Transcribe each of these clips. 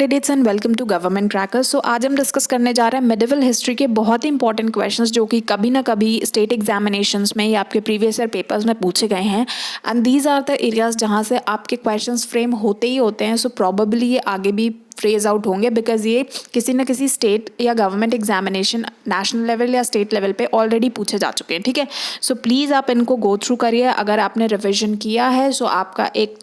Candidates and welcome to government crackers. So आज हम discuss करने जा रहे हैं मिडिवल हिस्ट्री के बहुत ही इंपॉर्टेंट क्वेश्चंस जो कि कभी ना कभी स्टेट एग्जामिनेशंस में या आपके प्रीवियस ईयर पेपर्स में पूछे गए हैं। And these are the areas जहाँ से आपके क्वेश्चंस फ्रेम होते ही होते हैं। सो प्रॉबेबली ये आगे भी फ्रेज आउट होंगे बिकॉज ये किसी न किसी स्टेट या गवर्नमेंट एग्जामिनेशन नेशनल लेवल या स्टेट लेवल पे ऑलरेडी पूछे जा चुके हैं। ठीक है, सो प्लीज़ आप इनको गो थ्रू करिए। अगर आपने रिविजन किया है सो आपका एक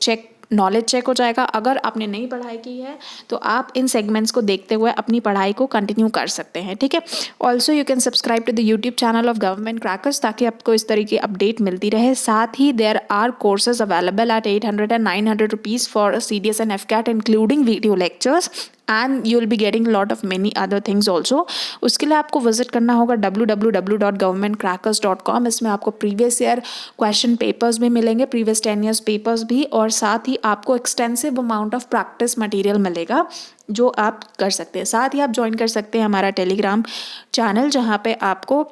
नॉलेज चेक हो जाएगा। अगर आपने नहीं पढ़ाई की है तो आप इन सेगमेंट्स को देखते हुए अपनी पढ़ाई को कंटिन्यू कर सकते हैं। ठीक है, also you can subscribe to the YouTube channel of government crackers ताकि आपको इस तरीके की अपडेट मिलती रहे। साथ ही there are courses available at 800 and 900 rupees for CDS and FCAT including video lectures and you will be getting lot of many other things also. उसके लिए आपको विजिट करना होगा www.governmentcrackers.com। इसमें आपको प्रीवियस ईयर क्वेश्चन पेपर्स भी मिलेंगे, previous 10 years papers भी, और साथ ही आपको extensive amount of practice material मिलेगा जो आप कर सकते हैं। साथ ही आप ज्वाइन कर सकते हैं हमारा टेलीग्राम चैनल जहाँ पे आपको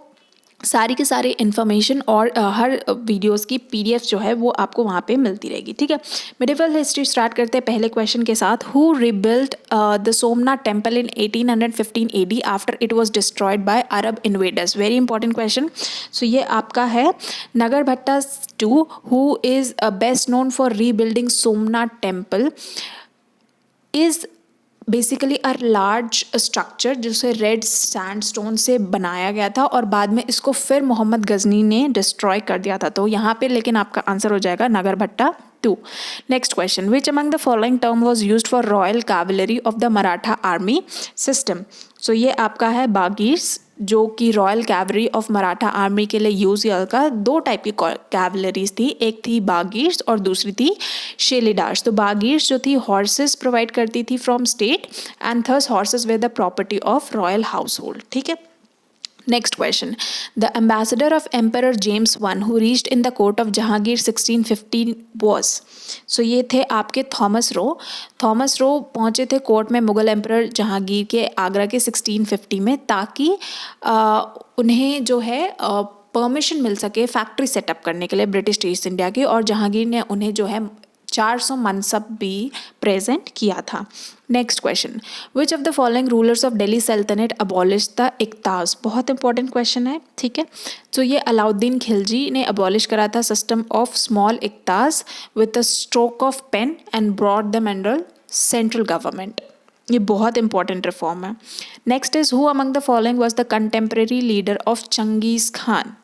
सारी की सारी इन्फॉर्मेशन और हर वीडियोस की PDF जो है वो आपको वहाँ पे मिलती रहेगी। ठीक है, मिडिवल हिस्ट्री स्टार्ट करते हैं पहले क्वेश्चन के साथ। Who rebuilt the Somnath temple in 1815 AD after it was destroyed by Arab invaders? Very important question. So ये आपका है Nagabhata two, who is best known for rebuilding Somnath temple, is basically a large structure जिसे red sandstone से बनाया गया था और बाद में इसको फिर मोहम्मद गजनी ने डिस्ट्रॉय कर दिया था। तो यहाँ पे लेकिन आपका आंसर हो जाएगा Nagabhata 2। Next question, which among the following term was used for royal cavalry of the Maratha army system? So ये आपका है बागीर्स, जो कि royal cavalry of Maratha army के लिए यूज़ किया का। दो टाइप की कैवलरीज थी, एक थी बागीर्स और दूसरी थी शेलिडार्स। तो बागीर्स जो थी हॉर्सेस प्रोवाइड करती थी from state and theirs horses were the property of royal household. ठीक है, next question, the ambassador of emperor James one who reached in the court of Jahangir 1615 was? So ये थे आपके थॉमस रो। थॉमस रो पहुँचे थे court में Mughal emperor Jahangir के आगरा के 1650 में ताकि उन्हें जो है परमिशन मिल सके फैक्ट्री सेटअप करने के लिए ब्रिटिश ईस्ट इंडिया की, और जहांगीर ने उन्हें जो है 400 मनसब भी प्रेजेंट किया था। Next question, which of the following rulers of Delhi सल्तनत अबॉलिश द इक्ताज? बहुत इंपॉर्टेंट क्वेश्चन है। ठीक है, तो ये अलाउद्दीन खिलजी ने अबॉलिश करा था सिस्टम ऑफ स्मॉल इक्ताज with a stroke of pen and brought them under central government. ये बहुत इंपॉर्टेंट रिफॉर्म है। Next is, who among the following was the contemporary leader of Genghis Khan?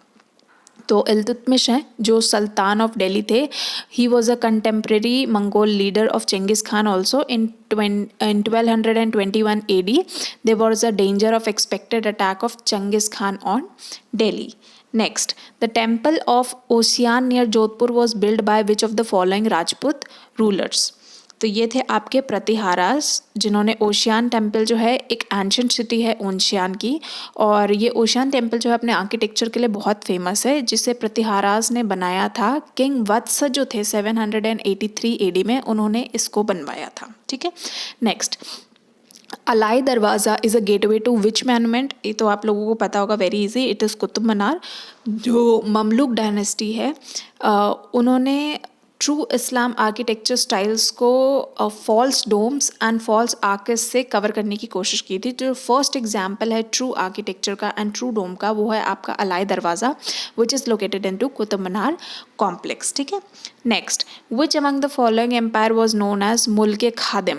तो इल्तुतमिश हैं जो सुल्तान ऑफ दिल्ली थे। He was a contemporary Mongol leader of Genghis Khan also in 1221 AD। There was a danger of expected attack of Genghis Khan on Delhi. Next, the temple of Osian near Jodhpur was build by which of the following Rajput rulers? तो ये थे आपके प्रतिहारास, जिन्होंने ओशियान temple जो है एक ancient city है ओशियान की, और ये ओशियान टेम्पल जो है अपने आर्किटेक्चर के लिए बहुत फेमस है, जिसे प्रतिहारास ने बनाया था। किंग वत्स जो थे 783 AD में उन्होंने इसको बनवाया था। ठीक है, next, Alai Darwaza is a gateway to which monument? ये तो आप लोगों को पता होगा, very easy, it is Qutub Minar. जो ममलूक डायनेस्टी है उन्होंने ट्रू इस्लाम आर्किटेक्चर स्टाइल्स को false domes and false arches से कवर करने की कोशिश की थी। जो फर्स्ट एग्जाम्पल है ट्रू आर्किटेक्चर का एंड ट्रू डोम का वो है आपका Alai Darwaza which is located in to Qutub Minar complex. ठीक है, next, which among the following empire was known as मुल्क खादिम?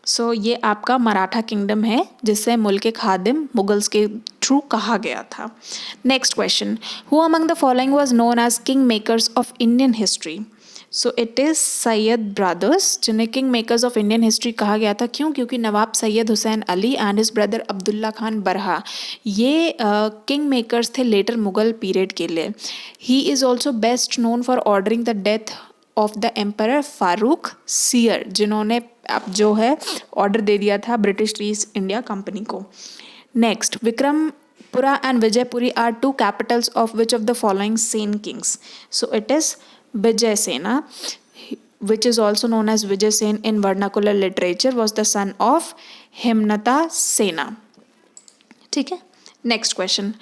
सो ये आपका मराठा किंगडम है जिसे मुल्क खादिम मुगल्स के थ्रू कहा गया था। Next question, who among the following was known as king makers of Indian history? So it is Sayyid brothers, जिन्हें king makers of Indian history कहा गया था। क्यों? क्योंकि Nawab Sayyid Hussain Ali and his brother Abdullah Khan Barha ये किंग मेकर्स थे लेटर मुगल पीरियड के लिए। He is also best known for ordering the death of the emperor Farrukh Siyar, जिन्होंने अब जो है ऑर्डर दे दिया था ब्रिटिश ईस्ट इंडिया कंपनी को। Next, Vikramapura and Vijayapuri are two capitals of which of the following Sena kings? So it is Vijayasena, which is also known as Vijayasen in vernacular literature, was the son of Himnata Sena. ठीक है, next question,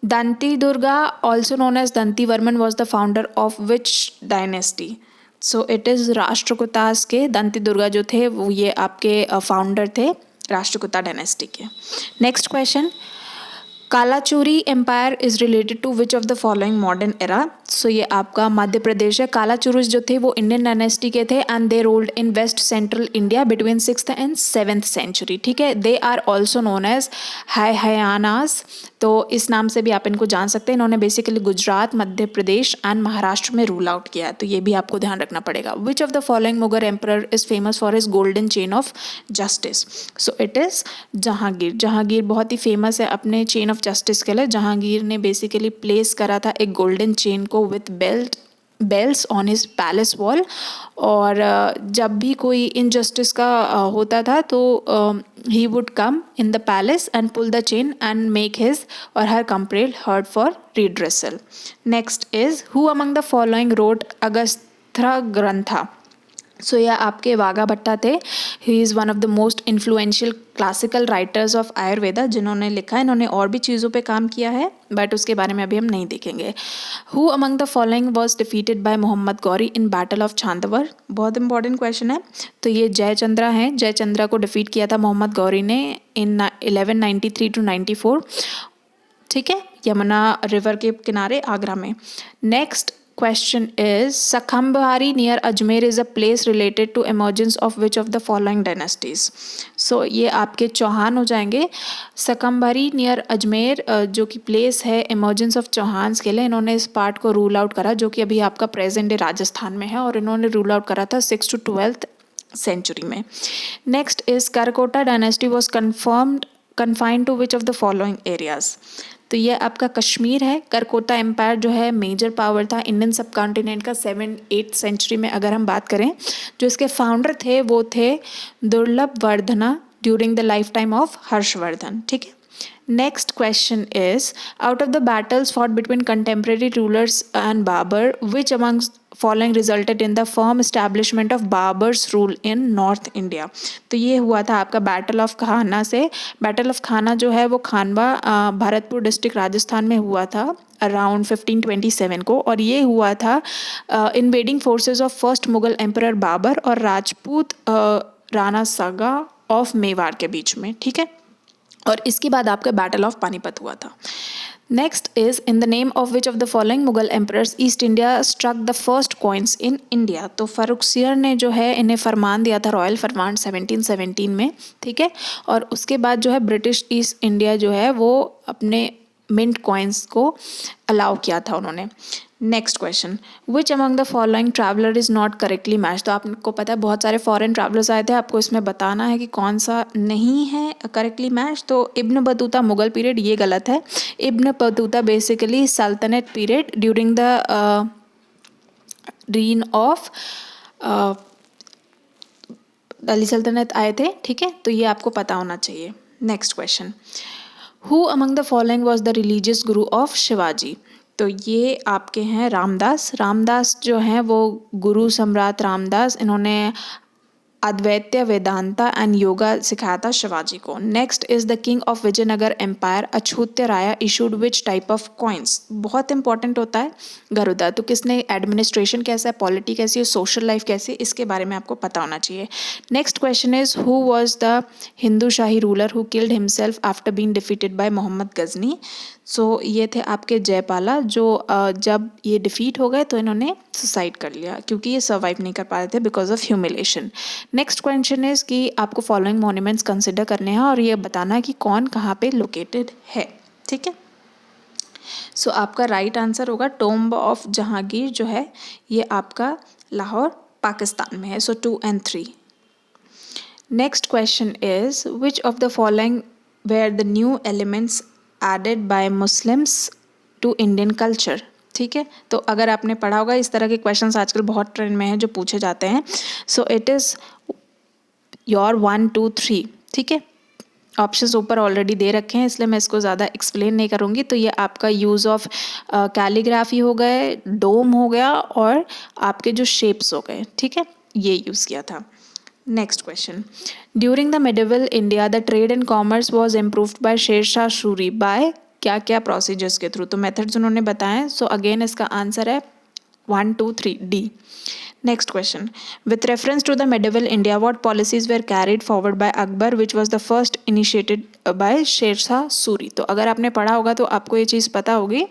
Danti Durga, also known as Danti Varman, was the founder of which dynasty? So it is Rashtrakutas के दंती दुर्गा जो थे वो ये आपके founder थे Rashtrakuta dynasty के। Next question, Kalachuri empire is related to which of the following modern era. So ये आपका मध्य प्रदेश है। कालाचूरुस जो थे वो इंडियन डायनेस्टी के थे and they ruled in west central India between 6th and 7th century. ठीक है, they are also known as Haihayas, तो इस नाम से भी आप इनको जान सकते हैं। इन्होंने बेसिकली गुजरात, मध्य प्रदेश एंड महाराष्ट्र में रूल आउट किया है, तो ये भी आपको ध्यान रखना पड़ेगा। विच of the following Mughal emperor is famous for his golden chain of justice. So it is Jahangir. Jahangir बहुत ही फेमस है अपने चेन ऑफ जस्टिस के लिए। जहांगीर ने बेसिकली प्लेस करा था एक गोल्डन चेन को with bells on his palace wall, और जब भी कोई इनजस्टिस का होता था तो he would come in the palace and pull the chain and make his or her complaint heard for redressal. Next is who among the following wrote Agastya Grantha. So यह आपके वाघा भट्टा थे। He is one of the most influential classical writers of Ayurveda, जिन्होंने लिखा है। इन्होंने और भी चीज़ों पे काम किया है बट उसके बारे में अभी हम नहीं देखेंगे। Who among the following was defeated by Mohammad Ghori in battle of Chandawar. बहुत इंपॉर्टेंट क्वेश्चन है। तो ये जयचंद्रा हैं। जयचंद्रा को डिफीट किया था मोहम्मद गौरी ने इन 1193 to 94। ठीक है, यमुना रिवर के किनारे आगरा में। Next question is Sakhambhari near Ajmer is a place related to emergence of which of the following dynasties। so ये आपके चौहान हो जाएंगे। सकम्बरी नियर अजमेर जो कि प्लेस है इमर्जेंस ऑफ चौहान्स के लिए। इन्होंने इस पार्ट को रूल आउट करा जो कि अभी आपका प्रेजेंट डे राजस्थान में है, और इन्होंने रूल आउट करा था 6th to 12th सेंचुरी में। Next is Karkota dynasty was confined to which of the following areas. तो ये आपका कश्मीर है। करकोटा एम्पायर जो है मेजर पावर था इंडियन सब कॉन्टिनेंट का 7th-8th सेंचुरी में। अगर हम बात करें, जो इसके फाउंडर थे वो थे Durlabh Vardhana during the lifetime of Harshavardhan. ठीक है। Next question is out of the battles fought between contemporary rulers and Babur which amongst following resulted in the firm establishment of Babur's rule in north India. तो ये हुआ था आपका बैटल ऑफ खाना से। Battle of खाना जो है वो खानवा भरतपुर डिस्ट्रिक्ट राजस्थान में हुआ था अराउंड 1527 को, और ये हुआ था invading forces of first Mughal emperor Babur और राजपूत राणा सागा ऑफ मेवाड़ के बीच में। ठीक है, और इसके बाद आपका बैटल ऑफ पानीपत हुआ था। Next is in the name of which of the following Mughal emperors East India struck the first coins in India. तो फर्रुखसियर ने जो है इन्हें फरमान दिया था, रॉयल फरमान 1717 में। ठीक है, और उसके बाद जो है ब्रिटिश ईस्ट इंडिया जो है वो अपने मिंट कॉइन्स को अलाउ किया था उन्होंने। Next question, which among the following traveller is not correctly match. तो आपको पता है बहुत सारे फॉरेन ट्रैवलर्स आए थे, आपको इसमें बताना है कि कौन सा नहीं है करेक्टली मैच। तो इब्न बतूता मुगल पीरियड, ये गलत है। Ibn Battuta basically Sultanat period during the reign of Delhi Sultanat आए थे। ठीक है, तो ये आपको पता होना चाहिए। Next question, who among the following was the religious Guru of Shivaji. तो ये आपके हैं रामदास। रामदास जो हैं वो गुरु सम्राट रामदास, इन्होंने अद्वैत्य वेदांता एंड योगा सिखाया था शिवाजी को। Next is the king of Vijayanagar empire Achyuta Raya issued which type of coins. बहुत इंपॉर्टेंट होता है गरुदा। तो किसने एडमिनिस्ट्रेशन कैसा है, पॉलिटी कैसी है, सोशल लाइफ कैसी है, इसके बारे में आपको पता होना चाहिए। Next question is who was the Hindu Shahi ruler who killed himself after being defeated by Mohammad Ghazni. So ये थे आपके जयपाला, जो जब ये डिफीट हो गए तो इन्होंने सुसाइड कर लिया क्योंकि ये सर्वाइव नहीं कर पा रहे थे because of humiliation. Next question is कि आपको फॉलोइंग मॉन्यूमेंट्स कंसिडर करने हैं और ये बताना कि कौन कहाँ पे लोकेटेड है। ठीक है, सो आपका राइट आंसर होगा टोम्ब ऑफ जहांगीर जो है ये आपका लाहौर पाकिस्तान में है। So 2 and 3। Next question is which of the following were the new elements added by Muslims to Indian culture. ठीक है, तो अगर आपने पढ़ा होगा इस तरह के क्वेश्चंस आजकल बहुत ट्रेंड में हैं जो पूछे जाते हैं। सो इट इज़ योर 1, 2, 3। ठीक है, ऑप्शंस ऊपर ऑलरेडी दे रखे हैं इसलिए मैं इसको ज़्यादा एक्सप्लेन नहीं करूँगी। तो ये आपका यूज़ ऑफ कैलीग्राफी हो गए, डोम हो गया और आपके जो शेप्स हो गए। ठीक है, ये यूज़ किया था। Next question, during the medieval India the trade and commerce was improved by Sher Shah Suri by क्या क्या प्रोसीजर्स के थ्रू। तो मेथड्स उन्होंने बताएं। सो अगेन इसका आंसर है 1, 2, 3 D. Next question. With reference to the medieval India, what policies were carried forward by Akbar, which was the first initiated by Sher Shah Suri? तो अगर आपने पढ़ा होगा तो आपको ये चीज़ पता होगी.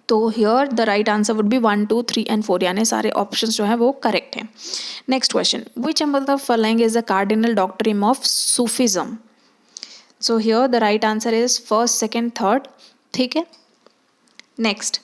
तो here the right answer would B 1, 2, 3 and 4, यानी सारे ऑप्शंस जो हैं वो करेक्ट हैं. Next question. Which among the following is the cardinal doctrine of Sufism? So here the right answer is first, second, third. ठीक है. Next.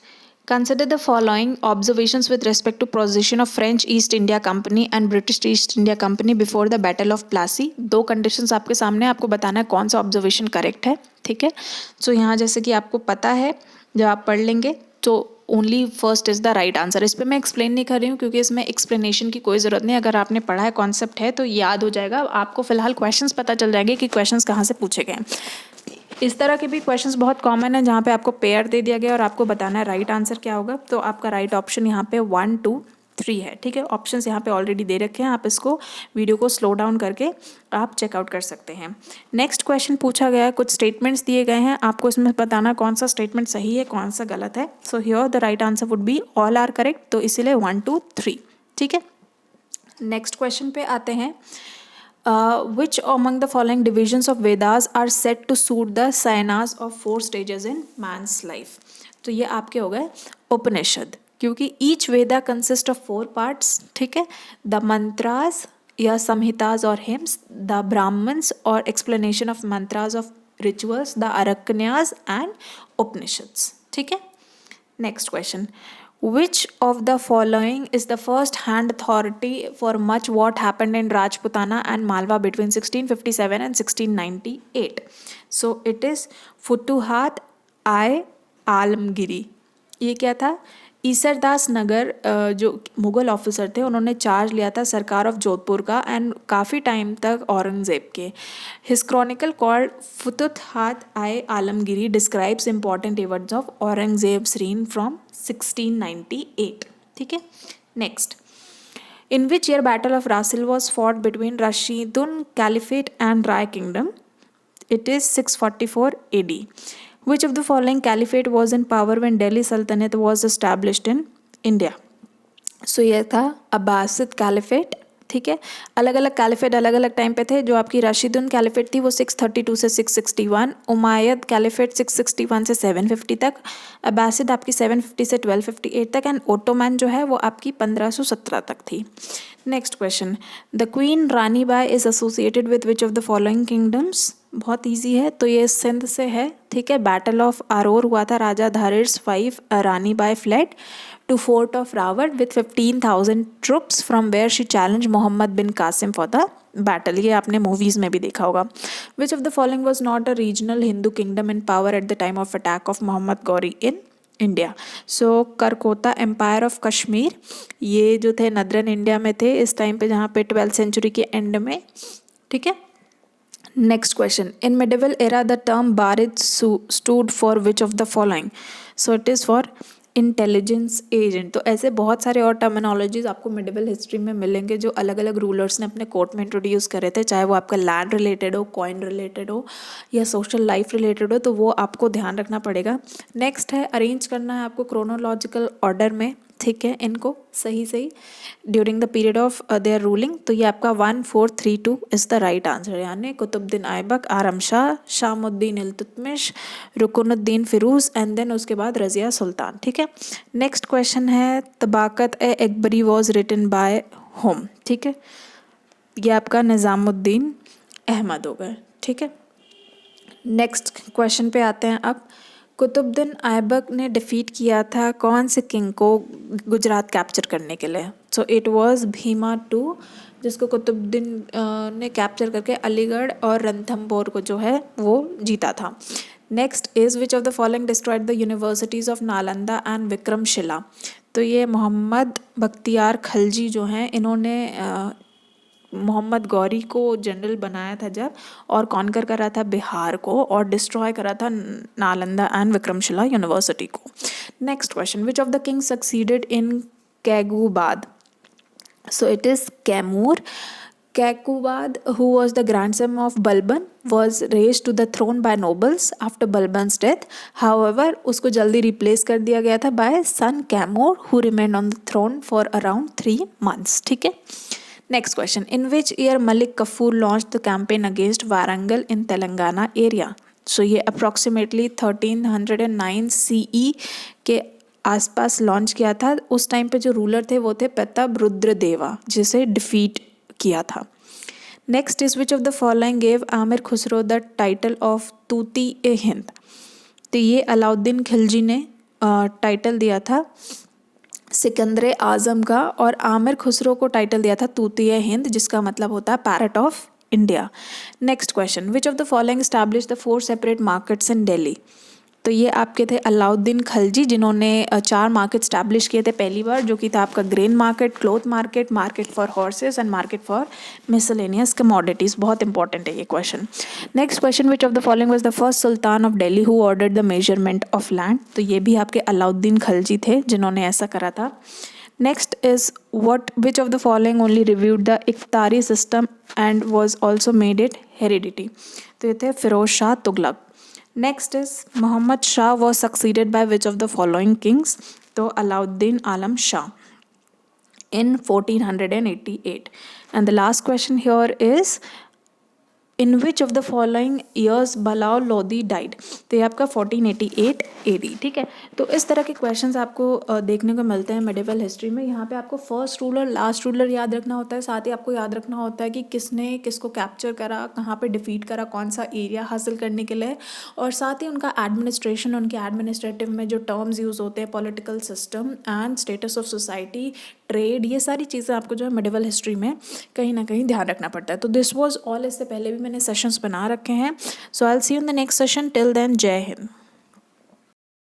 Consider the following observations with respect to position of French East India Company and British East India Company before the Battle of Plassey. दो conditions आपके सामने, आपको बताना है कौन सा ऑब्जर्वेशन करेक्ट है. ठीक है. सो यहाँ जैसे कि आपको पता है, जब आप पढ़ लेंगे तो only first is the right answer. इस पर मैं एक्सप्लेन नहीं कर रही हूँ क्योंकि इसमें एक्सप्लेनेशन की कोई ज़रूरत नहीं. अगर आपने पढ़ा है, कॉन्सेप्ट है तो याद हो जाएगा आपको. फिलहाल क्वेश्चंस पता चल जाएंगे कि क्वेश्चंस कहाँ से पूछे गए हैं. इस तरह के भी क्वेश्चंस बहुत कॉमन है जहाँ पे आपको पेयर दे दिया गया और आपको बताना है राइट आंसर क्या होगा. तो आपका राइट ऑप्शन यहाँ पे 1, 2, 3 है. ठीक है. ऑप्शंस यहाँ पे ऑलरेडी दे रखे हैं, आप इसको वीडियो को स्लो डाउन करके आप चेकआउट कर सकते हैं. नेक्स्ट क्वेश्चन पूछा गया है, कुछ स्टेटमेंट्स दिए गए हैं, आपको इसमें बताना कौन सा स्टेटमेंट सही है, कौन सा गलत है. So here the right answer would be all are correct. तो इसीलिए 1, 2, 3. ठीक है. नेक्स्ट क्वेश्चन पे आते हैं. Which among the following divisions of Vedas are said to suit the sayanas of 4 stages in man's life? तो ये आपके हो गए उपनिषद, क्योंकि each Veda consists of 4 parts. ठीक है. The mantras या samhitas और hymns, the brahmans और explanation of mantras of rituals, the arakanyas and upanishads. ठीक है. Next question. Which of the following is the first hand authority for much what happened in Rajputana and Malwa between 1657 and 1698? So it is Futuhat I Alamgiri. ये क्या था? ईसरदास नगर जो Mughal officer थे, उन्होंने charge लिया था सरकार ऑफ जोधपुर का एंड काफ़ी टाइम तक औरंगज़ेब के. His chronicle called Futuhat i Alamgiri describes important events of Aurangzeb's reign from 1698. ठीक है. Next. In which year battle of Rasil was fought between Rashidun caliphate and Rai kingdom? It is 644 AD. Which of the following caliphate was in power when Delhi Sultanate was established in India? So ये था Abbasid caliphate. ठीक है. अलग अलग caliphate अलग अलग time पे थे. जो आपकी राशिदुन कैलिफेट थी वो 632 से 661, उमायद कैलिफेट 661 से 750 तक, अब्बासिद आपकी 750 से 1258 तक, एंड ओटोमैन जो है वो आपकी 1517 तक थी. Next question. The queen Rani by is associated with which of the following kingdoms? बहुत इजी है. तो ये सिंध से है. ठीक है. बैटल ऑफ आरोर हुआ था. Raja Dahir's 5 Rani Bai fled to fort of Rawat with 15,000 troops from where she challenged Muhammad bin Qasim for the battle. ये आपने मूवीज़ में भी देखा होगा. Which of the following was not a regional Hindu kingdom in power at the time of attack of Muhammad Ghori in India? So Karkota empire of Kashmir, ये जो थे नदरन India में थे इस टाइम पे, जहाँ पे 12th सेंचुरी के एंड में. ठीक है. Next question. In medieval era the term barid stood for which of the following? So it is for intelligence agent. तो ऐसे बहुत सारे और टर्मिनोलॉजीज आपको मिडिवल हिस्ट्री में मिलेंगे जो अलग अलग रूलर्स ने अपने कोर्ट में इंट्रोड्यूस करे थे, चाहे वो आपका लैंड रिलेटेड हो, कॉइन रिलेटेड हो या सोशल लाइफ रिलेटेड हो, तो वो आपको ध्यान रखना पड़ेगा. नेक्स्ट है अरेंज करना है आपको क्रोनोलॉजिकल ऑर्डर में. ठीक है. इनको सही सही during the period of their ruling. तो ये आपका 1, 4, 3, 2 इज़ द राइट आंसर. यानी कुतुबुद्दीन ऐबक, आरम शाह, शामुद्दीन इल्तुतमिश, रुकनुद्दीन फिरोज एंड देन उसके बाद रज़िया सुल्तान. ठीक है. नेक्स्ट क्वेश्चन है Tabaqat e Akbari was written by whom? ठीक है. ये आपका निज़ामुद्दीन अहमद हो गए. ठीक है. नेक्स्ट क्वेश्चन पे आते हैं अब. कुतुबुद्दीन ऐबक ने डिफीट किया था कौन से किंग को गुजरात कैप्चर करने के लिए? So it was Bhima II, जिसको कुतुबुद्दीन ने कैप्चर करके अलीगढ़ और रणथंभौर को जो है वो जीता था. Next is which of the following destroyed the universities of Nalanda and Vikramshila? तो ये मोहम्मद बख्तियार खलजी जो हैं, इन्होंने मोहम्मद गौरी को जनरल बनाया था जब, और कॉन्कर करा था बिहार को और डिस्ट्रॉय करा था नालंदा एंड विक्रमशिला यूनिवर्सिटी को. Next question. Which of the king succeeded in Kaiqubad? So it is Kaimur. Kekuwad, who was the grandson of Balban, was raised to the throne by nobles after Balban's death. However, उसको जल्दी replace कर दिया गया था by son Kamor, who remained on the throne for around 3 months. ठीक है. Next question. In which year Malik Kafur launched the campaign against Warangal in Telangana area? So ये approximately 1309 CE के आसपास लॉन्च किया था. उस टाइम पे जो रूलर थे वो थे प्रताप रुद्रदेवा, जिसे डिफीट किया था. Next is which of the following gave Amir Khusro the title of Tuti e Hind. तो ये अलाउद्दीन खिलजी ने टाइटल दिया था सिकंदर आज़म का, और आमिर खुसरो को टाइटल दिया था तूती ए हिंद, जिसका मतलब होता है parrot of India. Next question. Which of the following establish the 4 separate markets in Delhi. तो ये आपके थे अलाउद्दीन खिलजी, जिन्होंने 4 मार्केट स्टैब्लिश किए थे पहली बार, जो कि था आपका grain market, cloth market, market for horses and market for miscellaneous commodities. बहुत इंपॉर्टेंट है ये question. Next question. Which of the following was the first sultan of Delhi who ordered the measurement of land. तो ये भी आपके अलाउद्दीन खिलजी थे जिन्होंने ऐसा करा था. Next is which of the following only reviewed the iqtadari system and was also made it hereditary. तो ये थे Firoz Shah Tughlaq. Next is Muhammad Shah was succeeded by which of the following kings. तो अलाउद्दीन आलम Shah in 1488. And the last question here is in which of the following years Balaul Lodi died. तो ये आपका 1488 AD. ठीक है. तो इस तरह के क्वेश्चंस आपको देखने को मिलते हैं मेडिवल हिस्ट्री में. यहाँ पे आपको फर्स्ट रूलर, लास्ट रूलर याद रखना होता है. साथ ही आपको याद रखना होता है कि किसने किसको कैप्चर करा, कहाँ पे डिफीट करा, कौन सा एरिया हासिल करने के लिए, और साथ ही उनका एडमिनिस्ट्रेशन, उनके एडमिनिस्ट्रेटिव में जो टर्म्स यूज़ होते हैं, political system and status of society, trade, ये सारी चीज़ें आपको जो है मेडिवल हिस्ट्री में कहीं ना कहीं ध्यान रखना पड़ता है. तो दिस वाज ऑल. इससे पहले भी मैंने सेशंस बना रखे हैं. So I will see you in the next session. Till then, Jai Hind.